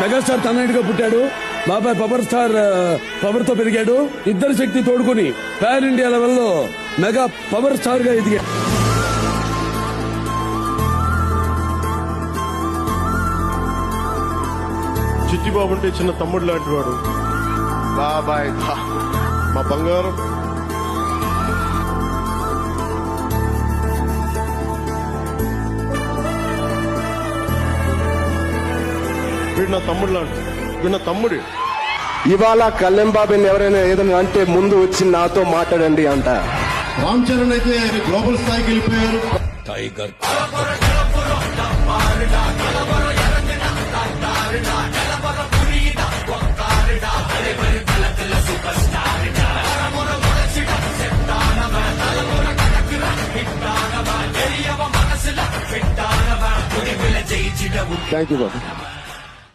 Megastar తనయుడిగా పుట్టాడు. బాబాయ్ power తో పెరిగాడు. ఇద్దరు శక్తి తోడుకుని పాన్ ఇండియా లెవెల్లో మెగా పవర్ స్టార్ గా ఎదిగాడు. చిట్టిబాబు అంటే చిన్న తమ్ముడు లాంటి వాడు. బాబాయ్ మా బంగారం. వీడు నా తమ్ముడు లాంటి. వీడు నా తమ్ముడు. ఇవాళ కళ్యాణ్ బాబుని ఎవరైనా ఏదైనా అంటే ముందు వచ్చి నాతో మాట్లాడండి అంట. రామ్ చరణ్ అయితే గ్లోబల్ స్థాయికి వెళ్ళిపోయారు. Tiger thank you Babu.